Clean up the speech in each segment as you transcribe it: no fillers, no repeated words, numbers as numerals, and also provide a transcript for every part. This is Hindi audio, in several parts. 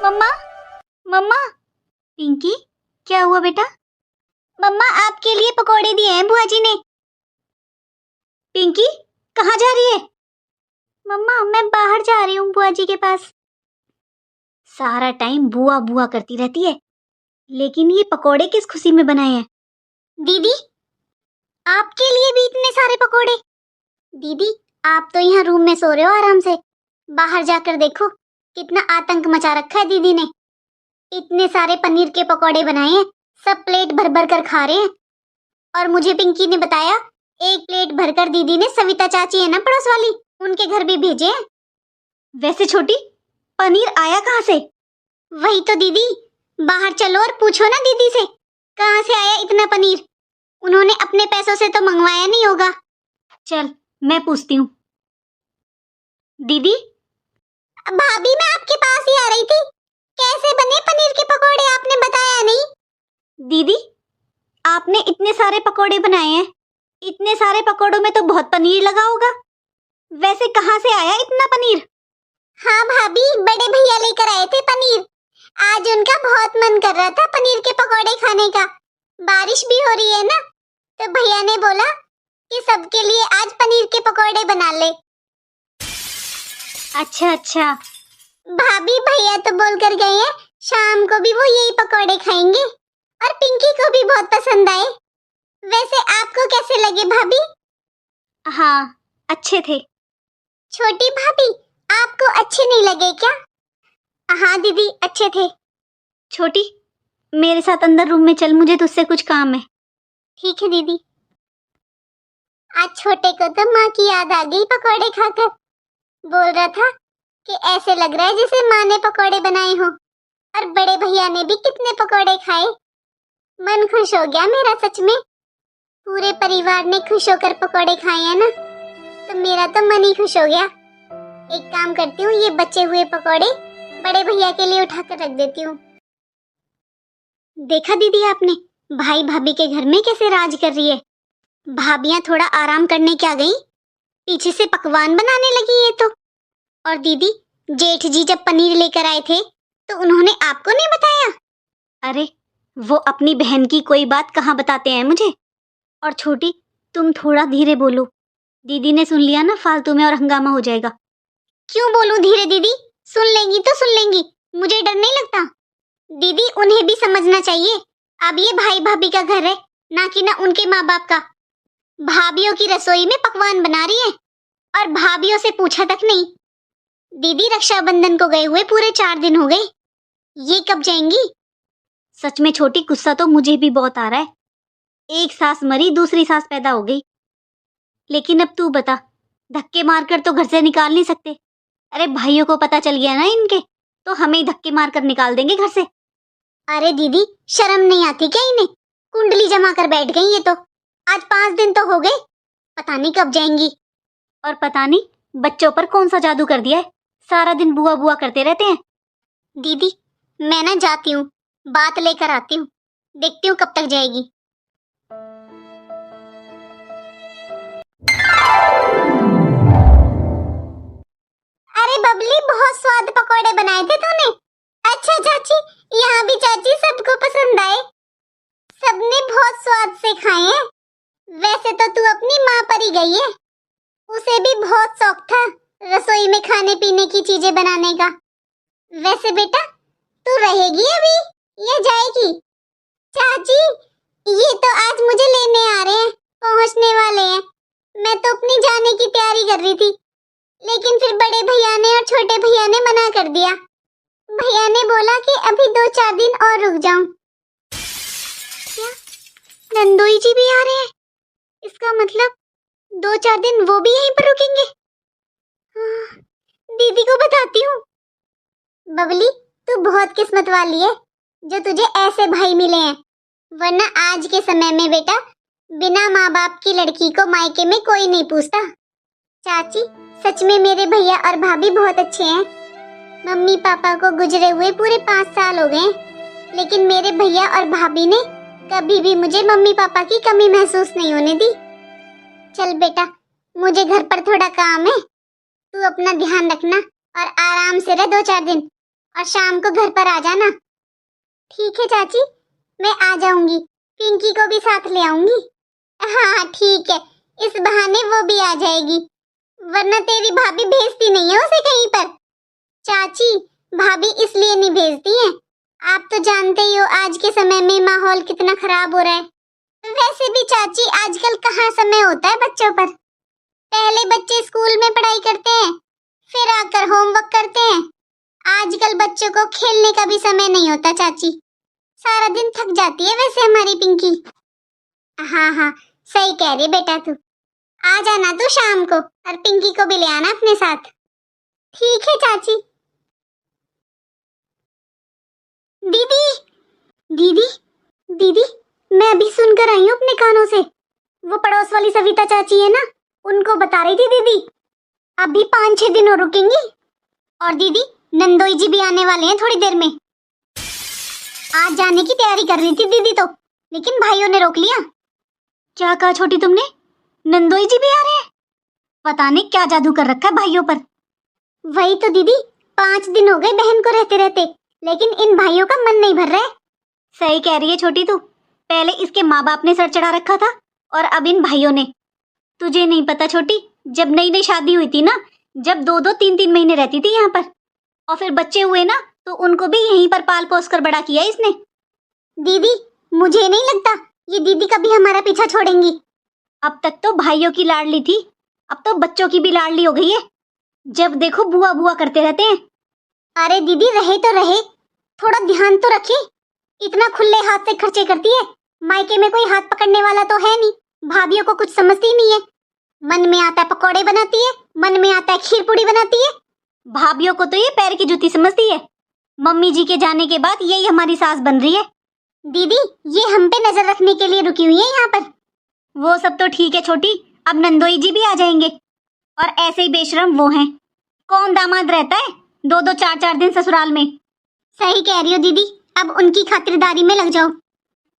मम्मा, मम्मा। पिंकी, क्या हुआ बेटा? मम्मा, आपके लिए पकोड़े दिए हैं बुआ जी ने। पिंकी, कहाँ जा रही है? मम्मा, मैं बाहर जा रही हूँ बुआ जी के पास। सारा टाइम बुआ बुआ करती रहती है, लेकिन ये पकोड़े किस खुशी में बनाए हैं? दीदी, आपके लिए भी इतने सारे पकोड़े? दीदी, आप तो यहाँ रूम में सो रहे हो आराम से। बाहर जाकर देखो कितना आतंक मचा रखा है दीदी ने। इतने सारे पनीर के पकोड़े बनाए हैं, सब प्लेट भर भर कर खा रहे हैं। और मुझे पिंकी ने बताया एक प्लेट भरकर दीदी ने सविता चाची है ना पड़ोस वाली, उनके घर भी भेजे हैं। वैसे छोटी, पनीर आया कहाँ से? वही तो दीदी, बाहर चलो और पूछो ना दीदी से कहाँ से आया इतना पनीर। उन्होंने अपने पैसों से तो मंगवाया नहीं होगा। चल, मैं पूछती हूँ। दीदी, भाभी मैं आपके पास ही आ रही थी। कैसे बने पनीर के पकोड़े, आपने बताया नहीं। दीदी, आपने इतने सारे पकोड़े बनाए हैं, इतने सारे पकोड़ों में तो बहुत पनीर लगा होगा। वैसे कहाँ से आया इतना पनीर? हाँ भाभी, बड़े भैया लेकर आए थे पनीर। आज उनका बहुत मन कर रहा था पनीर के पकोड़े खाने का। बारिश भी हो रही है ना, तो भैया ने बोला कि सबके लिए आज पनीर के पकोड़े बना ले। अच्छा अच्छा। भाभी, भैया तो बोल कर गए हैं शाम को भी वो यही पकोड़े खाएंगे और पिंकी को भी बहुत पसंद आए। वैसे आपको कैसे लगे भाभी? हाँ, अच्छे थे। छोटी भाभी, आपको अच्छे नहीं लगे क्या? हाँ दीदी, अच्छे थे। छोटी, मेरे साथ अंदर रूम में चल, मुझे तुझसे कुछ काम है। ठीक है दीदी। आज छोटे को तो माँ की याद आ गई पकोड़े खाकर। बोल रहा था कि ऐसे लग रहा है जैसे माँ ने पकोड़े बनाए हो। और बड़े भैया ने भी कितने पकोड़े खाए। मन खुश हो गया मेरा सच में। पूरे परिवार ने खुश होकर पकोड़े खाए हैं ना, तो मेरा तो मन ही खुश हो गया। एक काम करती हूँ, ये बचे हुए पकोड़े बड़े भैया के लिए उठाकर रख देती हूँ। देखा दीदी आपने, भाई भाभी के घर में कैसे राज कर रही है। भाभियां थोड़ा आराम करने क्या गई, पीछे से पकवान बनाने लगी ये तो। और दीदी, जेठ जी जब पनीर लेकर आए थे तो उन्होंने आपको नहीं बताया? अरे, वो अपनी बहन की कोई बात कहाँ बताते हैं मुझे। और छोटी, तुम थोड़ा धीरे बोलो, दीदी ने सुन लिया ना फालतू में और हंगामा हो जाएगा। क्यों बोलूं धीरे दीदी? सुन लेंगी तो सुन लेंगी, मुझे डर नहीं लगता। दीदी, उन्हें भी समझना चाहिए, अब ये भाई भाभी का घर है, ना कि ना उनके माँ बाप का। भाभियों की रसोई में पकवान बना रही है और भाभियों से पूछा तक नहीं। दीदी, रक्षाबंधन को गए हुए पूरे 4 दिन हो गए, ये कब जाएंगी? सच में छोटी, गुस्सा तो मुझे भी बहुत आ रहा है। एक सास मरी, दूसरी सास पैदा हो गई। लेकिन अब तू बता, धक्के मारकर तो घर से निकाल नहीं सकते। अरे भाइयों को पता चल गया ना इनके, तो हमें ही धक्के मारकर निकाल देंगे घर से। अरे दीदी, शर्म नहीं आती क्या इन्हें? कुंडली जमा कर बैठ गई ये तो। आज 5 दिन तो हो गए, पता नहीं कब जाएंगी। और पता नहीं बच्चों पर कौन सा जादू कर दिया है, सारा दिन बुआ बुआ करते रहते हैं। दीदी, मैं ना जाती हूँ, बात लेकर आती हूँ, देखती हूँ कब तक जाएगी। अरे बबली, बहुत स्वाद पकोड़े बनाए थे तूने। अच्छा चाची, यहाँ भी चाची सबको पसंद आए। सबने बहुत स्वाद से खाए हैं। वैसे तो तू अपनी माँ पर ही गई है, उसे भी बहुत शौक था रसोई में खाने पीने की चीजें बनाने का। वैसे बेटा, तू रहेगी अभी या जाएगी? चाची, ये तो आज मुझे लेने आ रहे हैं, पहुंचने वाले हैं। मैं तो अपनी जाने की तैयारी कर रही थी, लेकिन फिर बड़े भैया ने और छोटे भैया ने मना कर दिया। भैया ने बोला कि अभी 2-4 दिन और रुक जाऊं। क्या नंदोई जी भी आ रहे हैं? इसका मतलब 2-4 दिन वो भी यहीं पर रुकेंगे। हाँ, दीदी को बताती हूँ। बबली, तू बहुत किस्मत वाली है जो तुझे ऐसे भाई मिले हैं, वरना आज के समय में बेटा बिना माँ बाप की लड़की को मायके में कोई नहीं पूछता। चाची, सच में मेरे भैया और भाभी बहुत अच्छे हैं। मम्मी पापा को गुजरे हुए पूरे 5 साल हो गए, लेकिन मेरे भैया और भाभी ने कभी भी मुझे मम्मी पापा की कमी महसूस नहीं होने दी। चल बेटा, मुझे घर पर थोड़ा काम है, तू अपना ध्यान रखना और आराम से रह 2-4 दिन। और शाम को घर पर आ जाना। ठीक है चाची, मैं आ जाऊंगी। पिंकी को भी साथ ले आऊंगी। हाँ ठीक है, इस बहाने वो भी आ जाएगी, वरना तेरी भाभी भेजती नहीं है उसे कहीं पर। चाची, भाभी इसलिए नहीं भेजती है, आप तो जानते ही हो आज के समय में माहौल कितना खराब हो रहा है। वैसे भी चाची, आजकल कहाँ समय होता है बच्चों पर। पहले बच्चे स्कूल में पढ़ाई करते हैं, फिर आकर होमवर्क करते हैं। आजकल बच्चों को खेलने का भी समय नहीं होता चाची। सारा दिन थक जाती है वैसे हमारी पिंकी। हाँ हाँ, सही कह रही बेटा तू। आ जाना तू शाम को, और पिंकी को भी ले आना अपने साथ। ठीक है चाची। दीदी दीदी दीदी, मैं अभी सुनकर आई हूँ अपने कानों से। वो पड़ोस वाली सविता चाची है ना, उनको बता रही थी दीदी अभी 5-6 दिन और रुकेंगी। और दीदी, नंदोई जी भी आने वाले हैं थोड़ी देर में। आज जाने की तैयारी कर रही थी दीदी तो, लेकिन भाइयों ने रोक लिया। क्या कहा छोटी तुमने? नंदोई जी भी आ रहे हैं? पता नहीं क्या जादू कर रखा है भाइयों पर। वही तो दीदी, 5 दिन हो गए बहन को रहते रहते, लेकिन इन भाइयों का मन नहीं भर रहा है। सही कह रही है छोटी तू, पहले इसके माँ बाप ने सर चढ़ा रखा था, और अब इन भाइयों ने। तुझे नहीं पता छोटी, जब नई नई शादी हुई थी ना, जब 2-2 3-3 महीने रहती थी यहाँ पर, और फिर बच्चे हुए ना, तो उनको भी यहीं पर पाल पोस कर बड़ा किया इसने। दीदी, मुझे नहीं लगता ये दीदी कभी हमारा पीछा छोड़ेंगी। अब तक तो भाइयों की लाडली थी, अब तो बच्चों की भी लाडली हो गई है। जब देखो बुआ बुआ करते रहते हैं। अरे दीदी, रहे तो रहे, थोड़ा ध्यान तो रखे। इतना खुले हाथ से खर्चे करती है, मायके में कोई हाथ पकड़ने वाला तो है नहीं। भाभियों को कुछ समझती ही नहीं है। मन में आता है पकौड़े बनाती है, मन में आता है खीर पूड़ी बनाती है। भाभियों को तो ये पैर की जूती समझती है। मम्मी जी के जाने के बाद यही हमारी सास बन रही है। दीदी, ये हम पे नजर रखने के लिए रुकी हुई है यहाँ पर। वो सब तो ठीक है छोटी, अब नंदोई जी भी आ जाएंगे, और ऐसे ही बेशरम वो हैं। कौन दामाद रहता है 2-2 4-4 दिन ससुराल में। सही कह रही हो दीदी, अब उनकी खातिरदारी में लग जाओ।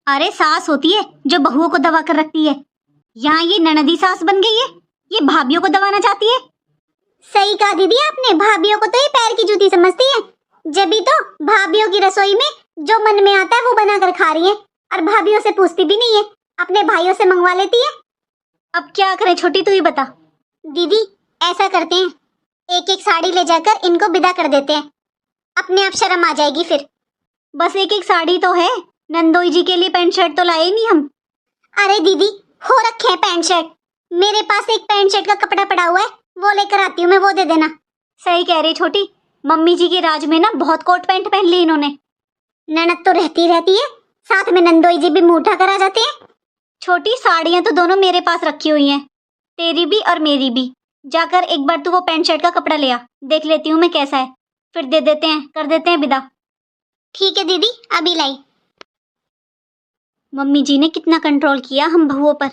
अरे सास होती है जो बहुओं को दबा कर रखती है, यहाँ ये ननदी सास बन गई है, ये भाभियों को दबाना चाहती है। सही कहा दीदी आपने, भाभियों को तो ये पैर की जूती समझती है। जभी तो भाभियों की रसोई में जो मन में आता है वो बनाकर खा रही है, और भाभियों से पूछती भी नहीं है, अपने भाइयों से मंगवा लेती है। अब क्या करें छोटी, तू ही बता। दीदी, ऐसा करते हैं, एक एक साड़ी ले जाकर इनको विदा कर देते हैं, अपने आप शर्म आ जाएगी फिर। बस एक एक साड़ी तो है, नंदोई जी के लिए पैंट शर्ट तो लाए नहीं हम। अरे दीदी, हो रखे हैं पैंट शर्ट, मेरे पास एक पैंट शर्ट का कपड़ा पड़ा हुआ है, वो लेकर आती हूँ मैं, वो दे देना। सही कह रही छोटी, मम्मी जी के राज में ना बहुत कोट पैंट पहन ली इन्होंने। ननद तो रहती रहती है, साथ में नंदोई जी भी मुंह उठा कर आ जाते हैं। छोटी, साड़ियां तो दोनों मेरे पास रखी हुई हैं, तेरी भी और मेरी भी। जाकर एक बार तू वो पैंट शर्ट का कपड़ा ले आ, देख लेती हूँ मैं कैसा है, फिर दे देते हैं, कर देते हैं विदा। ठीक है दीदी, अभी लाई। मम्मी जी ने कितना कंट्रोल किया हम बहुओं पर,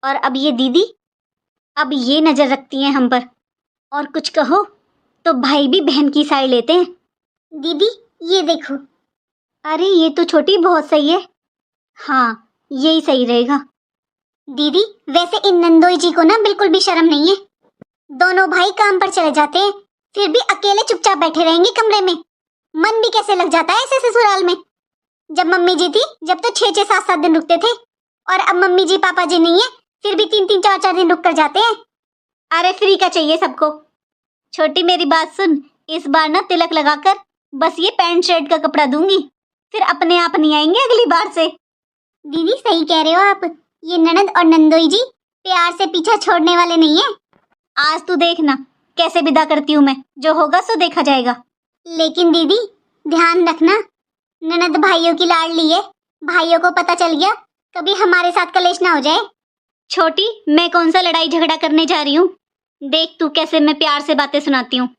और अब ये दीदी, अब ये नजर रखती हैं हम पर। और कुछ कहो तो भाई भी बहन की साइड लेते हैं। दीदी, ये देखो। अरे ये तो छोटी बहुत सही है। हाँ, यही सही रहेगा। दीदी, वैसे इन नंदोई जी को ना बिल्कुल भी शर्म नहीं है। दोनों भाई काम पर चले जाते हैं, फिर भी अकेले चुपचाप बैठे रहेंगे कमरे में। मन भी कैसे लग जाता है ऐसे ससुराल में। जब मम्मी जी थी, जब तो 6-6 7-7 दिन रुकते थे, और अब मम्मी जी पापा जी नहीं है, फिर भी 3-3 4-4 दिन रुक कर जाते हैं। अरे फ्री का चाहिए सबको। छोटी, मेरी बात सुन, इस बार ना तिलक लगाकर बस ये पैंट शर्ट का कपड़ा दूंगी, फिर अपने आप नहीं आएंगे अगली बार से। दीदी, सही कह रहे हो आप, ये ननद और नंदोई जी प्यार से पीछा छोड़ने वाले नहीं है। आज तू देखना कैसे विदा करती हूँ मैं, जो होगा सो देखा जाएगा। लेकिन दीदी, ध्यान रखना, ननद भाइयों की लाडली है, भाइयों को पता चल गया कभी हमारे साथ कलेश ना हो जाए। छोटी, मैं कौन सा लड़ाई झगड़ा करने जा रही हूँ, देख तू कैसे मैं प्यार से बातें सुनाती हूँ।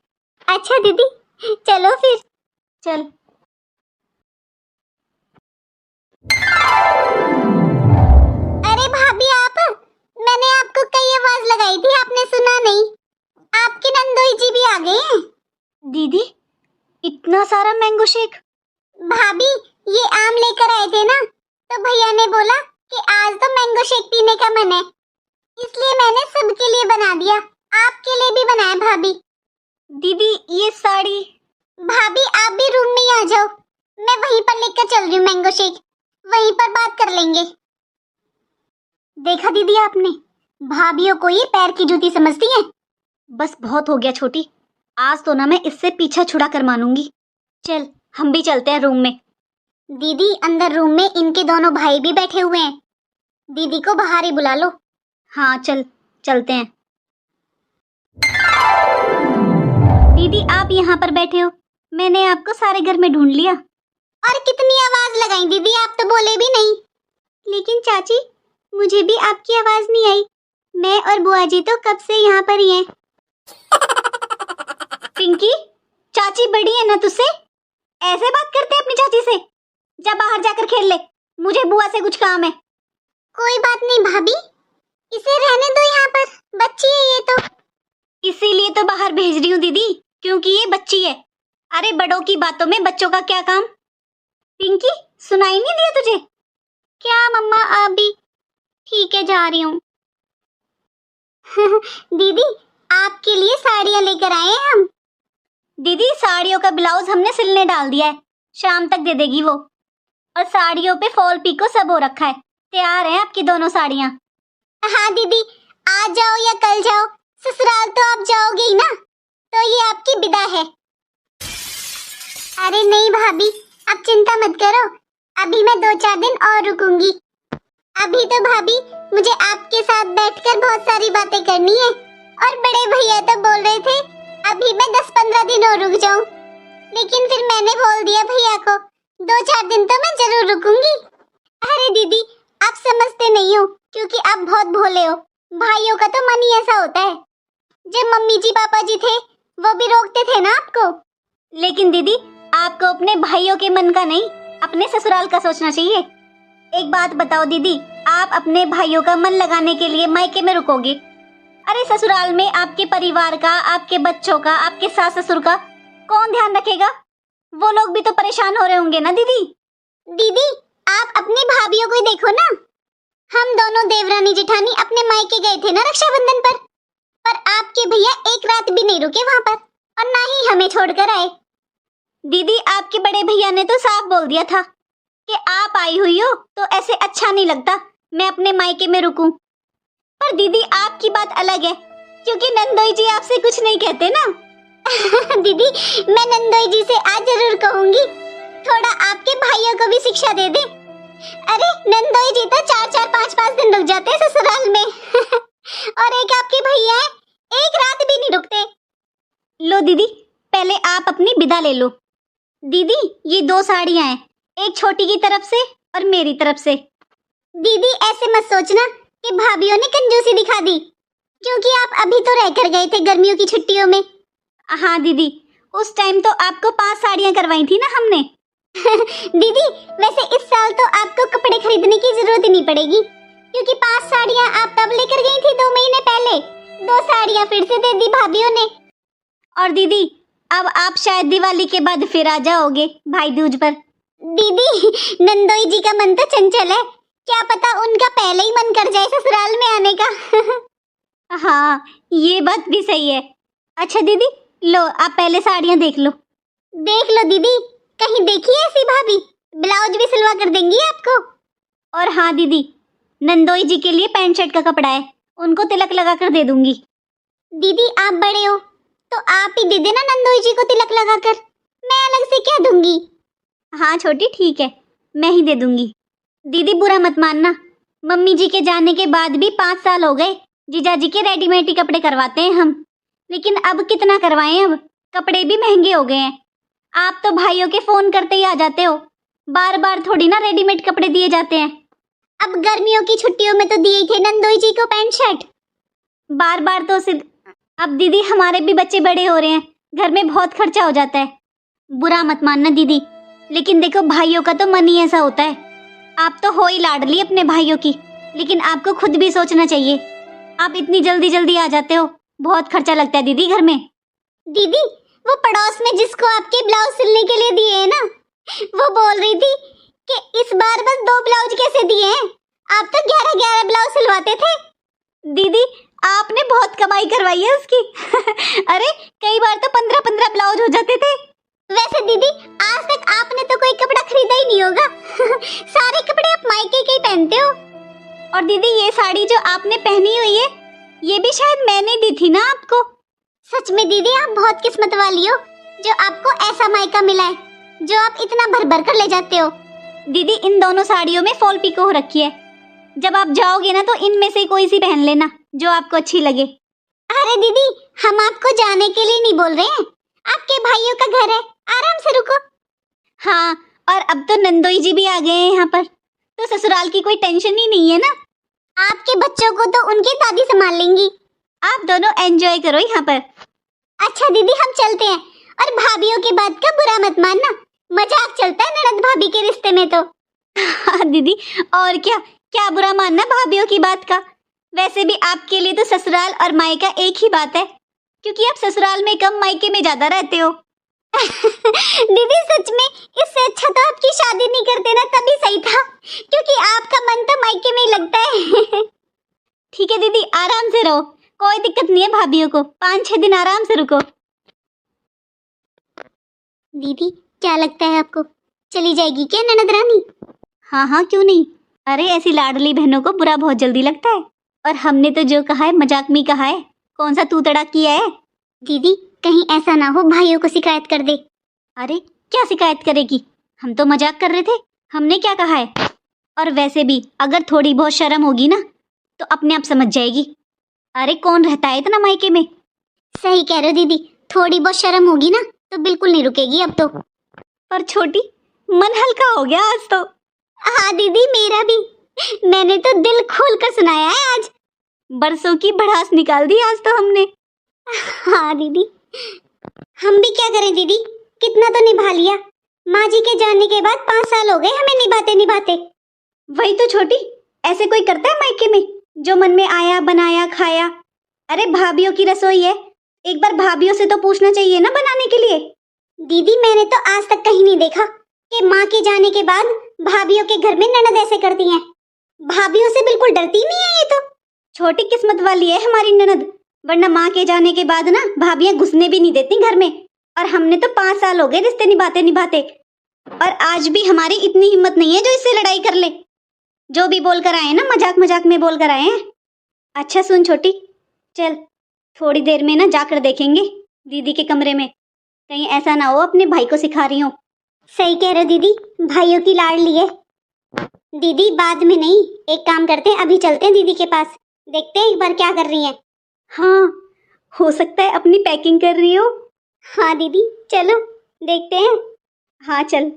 अच्छा दीदी, चलो फिर। चल। अरे भाभी, आप, मैंने आपको कई आवाज लगाई थी, आपने सुना नहीं। आपके नंदोई जी भी आ गए हैं। दीदी, इतना सारा मैंगो शेक? भाभी, ये आम लेकर आए थे ना, तो भैया ने बोला कि आज तो मैंगो शेक पीने का मन है, इसलिए मैंने सबके लिए बना दिया, आपके लिए भी बनाया भाभी। दीदी, ये साड़ी? भाभी, आप भी लेकर चल रही हूँ मैंगो शेक, वहीं पर बात कर लेंगे। देखा दीदी आपने, भाभीियों को ये पैर की जूती समझती हैं। बस बहुत हो गया छोटी, आज तो ना मैं इससे पीछा छुड़ा कर मानूंगी। चल हम भी चलते हैं रूम में। दीदी अंदर रूम में इनके दोनों भाई भी बैठे हुए हैं, दीदी को बाहर ही बुला लो। हाँ चलते हैं। दीदी आप यहाँ पर बैठे हो, मैंने आपको सारे घर में ढूंढ लिया। और कितनी आवाज लगाई दीदी, आप तो बोले भी नहीं। लेकिन चाची मुझे भी आपकी आवाज नहीं आई, मैं और बुआ जी तो कब से यहाँ पर ही हैं। पिंकी चाची बड़ी है ना तुझसे, ऐसे बात करते हैं अपनी चाची से? जा बाहर जाकर खेल ले, मुझे बुआ से कुछ काम है। कोई बात नहीं भाभी, इसे रहने दो यहाँ पर, बच्ची है ये तो। इसीलिए तो बाहर भेज रही हूँ दीदी, क्योंकि ये बच्ची है। अरे बड़ों की बातों में बच्चों का क्या काम। पिंकी सुनाई नहीं दिया तुझे? क्या मम्मा आप भी? ठीक है जा रही हूँ। दीदी आपके लिए साड़ियाँ लेकर आए हैं हम। दीदी साड़ियों का ब्लाउज हमने सिलने डाल दिया है, शाम तक दे देगी वो। और साड़ियों पे फॉल पिको सब हो रखा है, तैयार है आपकी दोनों साड़ियाँ। हाँ दीदी, आज जाओ या कल जाओ, ससुराल तो आप जाओगे ही ना, तो ये आपकी विदा है। अरे नहीं भाभी, आप चिंता मत करो, अभी मैं 2-4 दिन और रुकूंगी। अभी तो भाभी मुझे आपके साथ बैठकर बहुत सारी बातें करनी है, और बड़े भैया तो बोल रहे थे अभी मैं 10-15 दिन और रुक जाऊं, लेकिन फिर मैंने बोल दिया भैया को 2-4 दिन तो मैं जरूर रुकूंगी। अरे दीदी आप समझते नहीं हो, क्योंकि आप बहुत भोले हो, भाइयों का तो मन ही ऐसा होता है। जब मम्मी जी पापा जी थे वो भी रोकते थे ना आपको। लेकिन दीदी आपको अपने भाइयों के मन का नहीं, अपने ससुराल का सोचना चाहिए। एक बात बताओ दीदी, आप अपने भाइयों का मन लगाने के लिए मायके में रुकोगे? अरे ससुराल में आपके परिवार का, आपके बच्चों का, आपके सास ससुर का कौन ध्यान रखेगा? वो लोग भी तो परेशान हो रहे होंगे ना दीदी। दीदी आप अपनी भाभीियों को ही देखो ना, हम दोनों देवरानी जेठानी अपने मायके गए थे ना रक्षाबंधन पर आपके भैया एक रात भी नहीं रुके वहां पर, और ना ही हमें छोड़कर आए। दीदी आपके बड़े भैया ने तो साफ बोल दिया था कि आप आई हुई हो तो ऐसे अच्छा नहीं लगता मैं अपने मायके में रुकूं। पर दीदी आपकी बात अलग है, क्योंकि नंदोई जी आपसे कुछ नहीं कहते ना। दीदी मैं नंदोई जी से आज जरूर कहूंगी, थोड़ा आपके भाइयों को भी शिक्षा दे दे। अरे नंदोई जी तो 4-4, 5-5 दिन रुक जाते हैं ससुराल में। और एक आपके भैया है, एक रात भी नहीं रुकते। लो दीदी पहले आप अपनी विदा ले लो। दीदी ये 2 साड़ियां हैं, एक छोटी की तरफ से और मेरी तरफ से। दीदी ऐसे मत सोचना कि भाभीियों ने कंजूसी दिखा दी, क्योंकि आप अभी तो रहकर गए थे गर्मियों की छुट्टियों में। हाँ दीदी उस टाइम तो आपको 5 साड़ियां करवाई थी ना हमने। दीदी वैसे इस साल तो आपको कपड़े खरीदने की जरूरत ही नहीं पड़ेगी, क्योंकि 5 साड़ियां आप तब लेकर गई थी 2 महीने पहले, 2 साड़ियां फिर से दे दी भाभीियों ने। और दीदी अब आप शायद दिवाली के बाद फिर आ जाओगे भाई दूज पर। दीदी नंदोई जी का मन तो चंचल है, क्या पता उनका पहले ही मन कर जाए ससुराल में आने का। हाँ ये बात भी सही है। अच्छा दीदी लो आप पहले साड़ियां देख लो। देख लो दीदी, कहीं देखी है ऐसी भाभी, ब्लाउज भी सिलवा कर देंगी आपको। और हाँ दीदी नंदोई जी के लिए पैंट शर्ट का कपड़ा है, उनको तिलक लगा कर दे दूंगी। दीदी आप बड़े हो तो आप ही दे देना नंदोई जी को तिलक लगाकर, मैं अलग से क्या दूंगी। हाँ छोटी ठीक है, मैं ही दे दूंगी। दीदी बुरा मत मानना, मम्मी जी के जाने के बाद भी 5 साल हो गए, जीजाजी के रेडीमेड ही कपड़े करवाते हैं हम, लेकिन अब कितना करवाएं, अब कपड़े भी महंगे हो गए हैं। आप तो भाइयों के फोन करते ही आ जाते हो, बार बार थोड़ी ना रेडीमेड कपड़े दिए जाते हैं। अब गर्मियों की छुट्टियों में तो दिए थे नंदोई जी को पैंट शर्ट, बार बार तो सिर्फ। अब दीदी हमारे भी बच्चे बड़े हो रहे हैं, घर में बहुत खर्चा हो जाता है। बुरा मत मानना दीदी, लेकिन देखो भाइयों का तो मन ही ऐसा होता है। आप तो हो ही लाडली अपने भाइयों की, लेकिन आपको खुद भी सोचना चाहिए। आप इतनी जल्दी जल्दी आ जाते हो, बहुत खर्चा लगता है दीदी घर में। दीदी वो पड़ोस में जिसको आपके ब्लाउज सिलने के लिए दिए हैं ना, वो बोल रही थी कि इस बार बस 2 ब्लाउज कैसे दिए हैं, आप तो 11-11 ब्लाउज सिलवाते थे। दीदी आपने बहुत कमाई करवाई है उसकी। अरे कई बार तो 15-15 ब्लाउज हो जाते थे। वैसे दीदी आज तक आपने तो कोई कपड़ा खरीदा ही नहीं होगा। सारे कपड़े आप मायके के ही पहनते हो। और दीदी ये साड़ी जो आपने पहनी हुई है ये भी शायद मैंने दी थी ना आपको। सच में दीदी आप बहुत किस्मत वाली हो जो आपको ऐसा मायका मिला है जो आप इतना भर भर कर ले जाते हो। दीदी इन दोनों साड़ियों में फॉल पिको हो रखी है। जब आप जाओगे ना तो इनमें से कोई सी पहन लेना जो आपको अच्छी लगे। अरे दीदी हम आपको जाने के लिए नहीं बोल रहे हैं, आपके भाइयों का घर है, आराम से रुको। हाँ और अब तो नंदोई जी भी आ गए हैं यहाँ पर, तो ससुराल की कोई टेंशन ही नहीं है ना। आपके बच्चों को तो उनकी दादी संभाल लेंगी। आप दोनों एंजॉय करो यहाँ पर। अच्छा दीदी हम चलते हैं, और भाभीयों की बात का बुरा मत मानना, मजाक चलता है ननद भाभी के रिश्ते में तो। हाँ दीदी और क्या क्या बुरा मानना भाभीयों की बात का। वैसे भी आपके लिए तो ससुराल और मायका एक ही बात है, क्योंकि आप ससुराल में कम मायके में ज्यादा रहते हो। दीदी सच में इससे अच्छा तो आपकी शादी नहीं करते ना तभी सही था, क्योंकि आपका मन तो मायके में ही लगता है। ठीक है दीदी आराम से रहो, कोई दिक्कत नहीं है भाभीयों को, 5-6 दिन आराम से रुको। दीदी क्या लगता है आपको, चली जाएगी क्या ननद रानी? हाँ हाँ क्यों नहीं, अरे ऐसी लाडली बहनों को बुरा बहुत जल्दी लगता है, और हमने तो जो कहा है मजाक में कहा है, कौन सा तू तड़ा किया है। दीदी कहीं ऐसा ना हो भाइयों को शिकायत कर दे। अरे क्या शिकायत करेगी, हम तो मजाक कर रहे थे, हमने क्या कहा है। और वैसे भी अगर थोड़ी बहुत शर्म होगी ना तो अपने आप समझ जाएगी। अरे कौन रहता है इतना मायके में। सही कह रहे हो दीदी, थोड़ी बहुत शर्म होगी ना तो बिल्कुल नहीं रुकेगी अब तो। पर छोटी मन हल्का हो गया आज तो। हाँ दीदी मेरा भी, मैंने तो दिल खोल कर सुनाया है आज, बरसों की भड़ास निकाल दी आज तो हमने। हाँ दीदी हम भी क्या करें दीदी, कितना तो निभा लिया, माँ जी के जाने के बाद 5 साल हो गए हमें निभाते निभाते। वही तो छोटी, ऐसे कोई करता है मायके में जो मन में आया बनाया खाया। अरे भाभीयों की रसोई है, एक बार भाभीयों से तो पूछना चाहिए ना बनाने के लिए। दीदी मैंने तो आज तक कहीं नहीं देखा कि माँ के जाने के बाद भाभीयों के घर में ननद ऐसे करती हैं। भाभीयों से बिल्कुल डरती नहीं है ये तो। छोटी किस्मत वाली है हमारी ननद, वरना माँ के जाने के बाद ना भाभियां घुसने भी नहीं देती घर में। और हमने तो 5 साल हो गए रिश्ते निभाते निभाते, और आज भी हमारी इतनी हिम्मत नहीं है जो इससे लड़ाई कर ले। जो भी बोल कर आए ना मजाक मजाक में बोल कर आए हैं। अच्छा सुन छोटी, चल थोड़ी देर में ना जाकर देखेंगे दीदी के कमरे में, कहीं ऐसा ना हो अपने भाई को सिखा रही हो। सही कह रहे हो दीदी, भाइयों की लाडली है। दीदी बाद में नहीं, एक काम करते हैं अभी चलते हैं दीदी के पास, देखते हैं एक बार क्या कर रही हैं। हाँ हो सकता है अपनी पैकिंग कर रही हो। हाँ दीदी चलो देखते हैं। हाँ चल।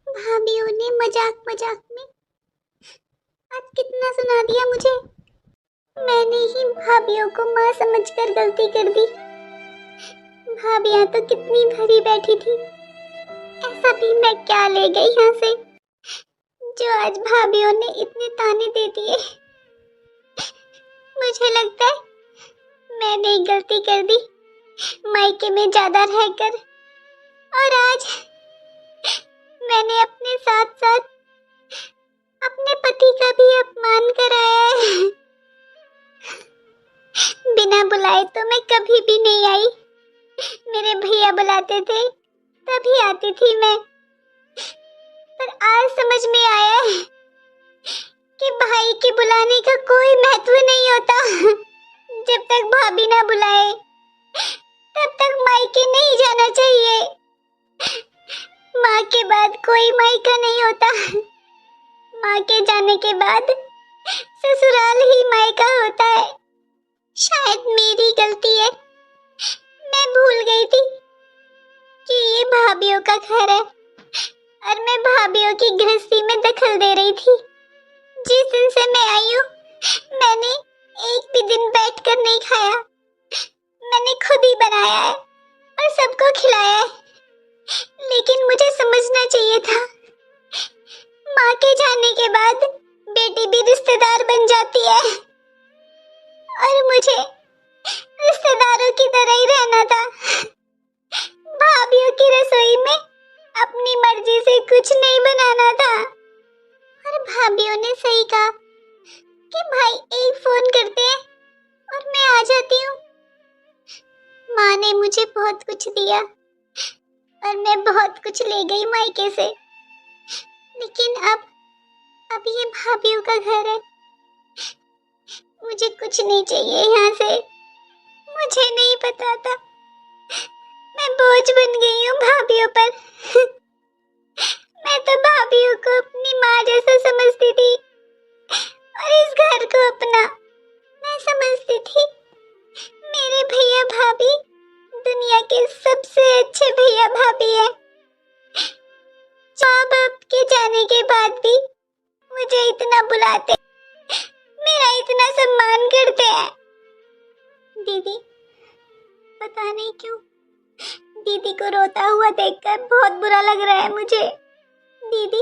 भाभीयों ने मजाक मजाक में आज कितना सुना दिया मुझे, मैंने ही भाभीयों को माँ समझकर गलती कर दी। भाभियाँ तो कितनी भरी बैठी थी, ऐसा भी मैं क्या ले गई यहाँ से जो आज भाभीयों ने इतने ताने दे दिए। मुझे लगता है मैंने एक गलती कर दी मायके में ज्यादा रहकर, और आज मैंने अपने साथ साथ अपने पति का भी अपमान कराया है। बिना बुलाए तो मैं कभी भी नहीं आई, मेरे भैया बुलाते थे तभी आती थी मैं, पर आज समझ में आया है कि भाई के बुलाने का कोई महत्व नहीं होता। जब तक भाभी ना बुलाए तब तक मायके नहीं जाना चाहिए। माँ के बाद कोई मायका नहीं होता, माँ के जाने के बाद ससुराल ही मायका होता है। शायद मेरी गलती है, मैं भूल गई थी कि ये भाभीयों का घर है और मैं भाभीयों की गृहस्थी में दखल दे रही थी। जिस दिन से मैं आई हूँ मैंने एक भी दिन बैठकर नहीं खाया, मैंने खुद ही बनाया है और सबको खिलाया है। लेकिन मुझे समझना चाहिए था, माँ के जाने के बाद बेटी भी रिश्तेदार बन जाती है और मुझे रिश्तेदारों की तरह ही रहना था। भाभीयों की रसोई में अपनी मर्जी से कुछ नहीं बनाना था। और भाभीयों ने सही कहा कि भाई एक फोन करते हैं और मैं आ जाती हूँ। माँ ने मुझे बहुत कुछ दिया और मैं बहुत कुछ ले गई मायके से, लेकिन अब ये भाभीयों का घर है। मुझे कुछ नहीं चाहिए यहाँ से। मुझे नहीं पता था मैं बोझ बन गई हूँ भाभीयों पर। मैं तो भाभीयों को अपनी माँ जैसा समझती थी और इस घर को अपना। मैं समझती थी मेरे भैया भाभी दुनिया के सबसे अच्छे भैया भाभी है। माँ बाप के जाने के बाद भी मुझे इतना बुलाते, मेरा इतना सम्मान करते हैं। दीदी, पता नहीं क्यों दीदी को रोता हुआ देखकर बहुत बुरा लग रहा है मुझे। दीदी,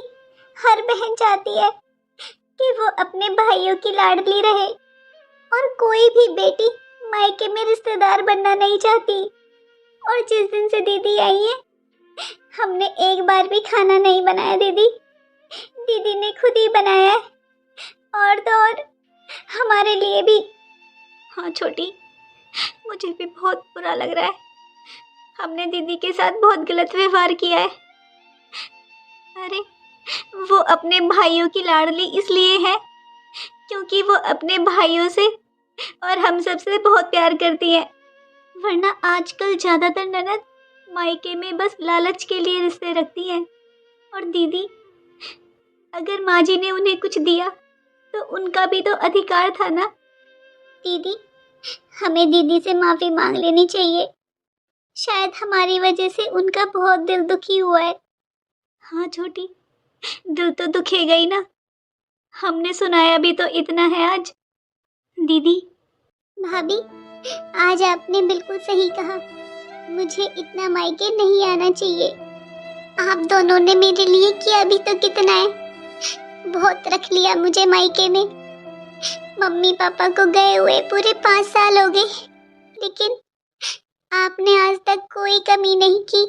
हर बहन चाहती है कि वो अपने भाइयों की लाडली रहे और कोई भी बेटी मायके में रिश्तेदार बनना नहीं चाहती। और जिस दिन से दीदी आई है हमने एक बार भी खाना नहीं बनाया। दीदी ने खुद ही बनाया है, और तो और हमारे लिए भी। हाँ छोटी, मुझे भी बहुत बुरा लग रहा है। हमने दीदी के साथ बहुत गलत व्यवहार किया है। अरे वो अपने भाइयों की लाडली इसलिए है क्योंकि वो अपने भाइयों से और हम सब से बहुत प्यार करती है, वरना आजकल ज़्यादातर ननद मायके में बस लालच के लिए रिश्ते रखती हैं। और दीदी, अगर माँ जी ने उन्हें कुछ दिया तो उनका भी तो अधिकार था ना। दीदी, हमें दीदी से माफ़ी मांग लेनी चाहिए। शायद हमारी वजह से उनका बहुत दिल दुखी हुआ है। हाँ छोटी, दिल तो दुखेगा ही ना। हमने सुनाया भी तो इतना है आज। दीदी, भाभी, आज आपने बिल्कुल सही कहा। मुझे इतना मायके नहीं आना चाहिए। आप दोनों ने मेरे लिए किया भी तो कितना है। बहुत रख लिया मुझे मायके में। मम्मी पापा को गए हुए पूरे 5 साल हो गए, लेकिन आपने आज तक कोई कमी नहीं की।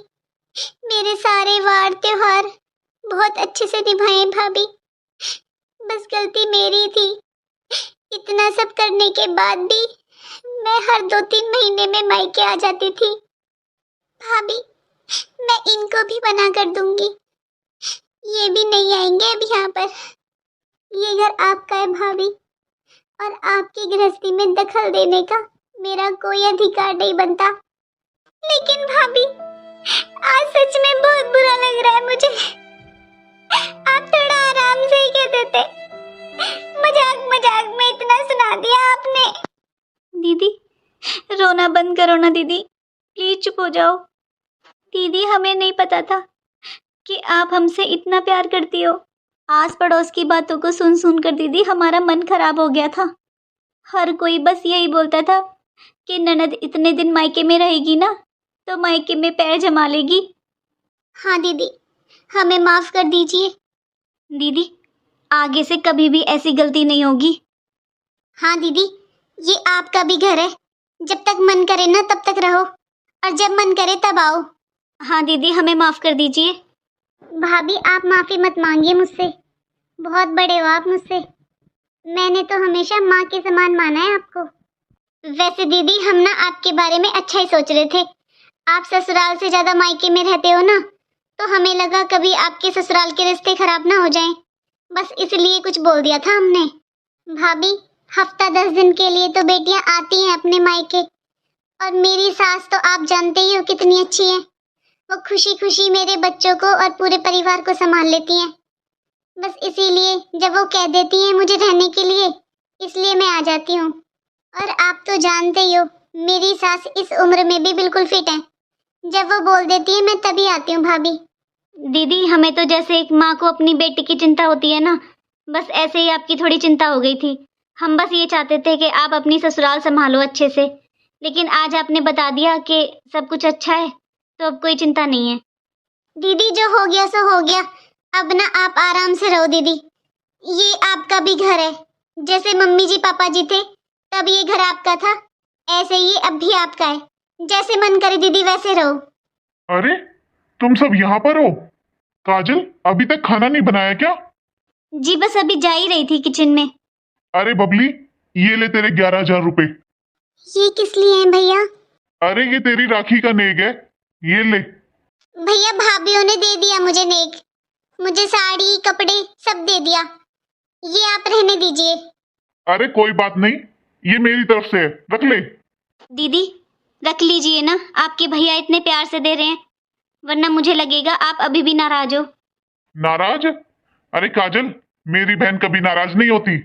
मेरे सारे वार त्योहार बहुत अच्छे से निभाए भाभी। बस गलती मेरी थी। इतना सब करने के बाद भी मैं हर 2-3 महीने में मायके आ जाती थी। भाभी, मैं इनको भी मना कर दूंगी। ये भी नहीं आएंगे अब यहाँ पर। ये घर आपका है भाभी, और आपकी गृहस्थी में दखल देने का मेरा कोई अधिकार नहीं बनता। लेकिन भाभी, आज सच में बहुत बुरा लग रहा है मुझे। आप थोड़ा आराम से ही कह देते। मजाक मजाक में इतना सुना दिया आपने। दीदी, रोना बंद करो ना दीदी, प्लीज चुप हो जाओ। दीदी, हमें नहीं पता था कि आप हमसे इतना प्यार करती हो। आस पड़ोस की बातों को सुन सुन कर दीदी हमारा मन खराब हो गया था। हर कोई बस यही बोलता था कि ननद इतने दिन मायके में रहेगी ना तो मायके में पैर जमा लेगी। हाँ दीदी, हमें माफ़ कर दीजिए। दीदी, आगे से कभी भी ऐसी गलती नहीं होगी। हाँ दीदी, ये आपका भी घर है। जब तक मन करे ना तब तक रहो, और जब मन करे तब आओ। हाँ दीदी, हमें माफ़ कर दीजिए। भाभी, आप माफ़ी मत मांगिए मुझसे। बहुत बड़े हो आप मुझसे। मैंने तो हमेशा माँ के समान माना है आपको। वैसे दीदी, हम ना आपके बारे में अच्छा ही सोच रहे थे। आप ससुराल से ज़्यादा मायके में रहते हो ना, तो हमें लगा कभी आपके ससुराल के रिश्ते खराब ना हो जाएं। बस इसलिए कुछ बोल दिया था हमने। भाभी, हफ्ता 10 दिन के लिए तो बेटियां आती हैं अपने मायके, और मेरी सास तो आप जानते ही हो कितनी अच्छी है। वो खुशी खुशी मेरे बच्चों को और पूरे परिवार को संभाल लेती हैं। बस इसीलिए जब वो कह देती हैं मुझे रहने के लिए, इसलिए मैं आ जाती हूँ। और आप तो जानते ही हो मेरी सास इस उम्र में भी बिल्कुल फिट है। जब वो बोल देती है मैं तभी आती हूँ भाभी। दीदी, हमें तो जैसे एक माँ को अपनी बेटी की चिंता होती है ना, बस ऐसे ही आपकी थोड़ी चिंता हो गई थी। हम बस ये चाहते थे कि आप अपनी ससुराल संभालो अच्छे से, लेकिन आज आपने बता दिया कि सब कुछ अच्छा है, तो अब कोई चिंता नहीं है। दीदी, जो हो गया सो हो गया। अब ना आप आराम से रहो दीदी। ये आपका भी घर है। जैसे मम्मी जी पापा जी थे तब ये घर आपका था, ऐसे ही अब भी आपका है। जैसे मन करे दीदी वैसे रहो। अरे, तुम सब यहाँ पर हो? काजल, अभी तक खाना नहीं बनाया क्या? जी बस अभी जा ही रही थी किचन में। अरे बबली, ये ले तेरे 11,000 रुपए। ये किस लिए हैं भैया? अरे ये तेरी राखी का नेक है, ये ले। भैया भाभीियों ने दे दिया मुझे नेक, मुझे साड़ी कपड़े सब दे दिया, ये आप रहने दीजिए। अरे कोई बात नहीं, ये मेरी तरफ से है, रख ले। दीदी रख लीजिए ना, आपके भैया इतने प्यार से दे रहे हैं, वरना मुझे लगेगा आप अभी भी नाराज हो। नाराज? अरे काजल, मेरी बहन कभी नाराज नहीं होती।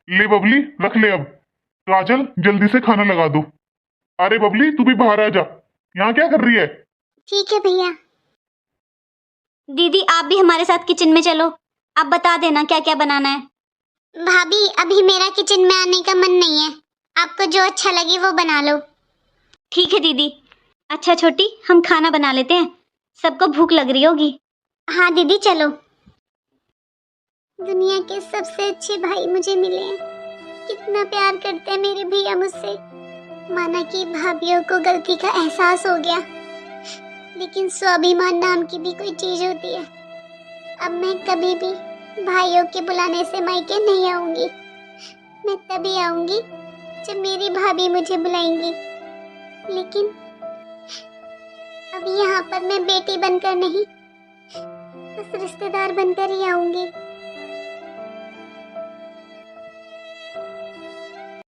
ले बबली, रख ले अब। काजल जल्दी से खाना लगा दो। अरे बबली तू भी बाहर आ जा, यहाँ क्या कर रही है? ठीक है भैया। दीदी आप भी हमारे साथ किचन में चलो, आप बता देना क्या क्या बनाना है। भाभी अभी मेरा किचन में आने का मन नहीं है, आपको जो अच्छा लगे वो बना लो। ठीक है दीदी। अच्छा छोटी, हम खाना बना लेते हैं, सबको भूख लग रही होगी। हाँ दीदी चलो। दुनिया के सबसे अच्छे भाई मुझे मिले हैं, कितना प्यार करते हैं मेरे भैया मुझसे। माना कि भाभीियों को गलती का एहसास हो गया, लेकिन स्वाभिमान नाम की भी कोई चीज होती है। अब मैं कभी भी भाइयों के बुलाने से मायके नहीं आऊंगी, मैं तभी आऊंगी जब मेरी भाभी मुझे बुलाएंगी। लेकिन अब यहाँ पर मैं बेटी बनकर नहीं, बस रिश्तेदार बनकर ही आऊंगी।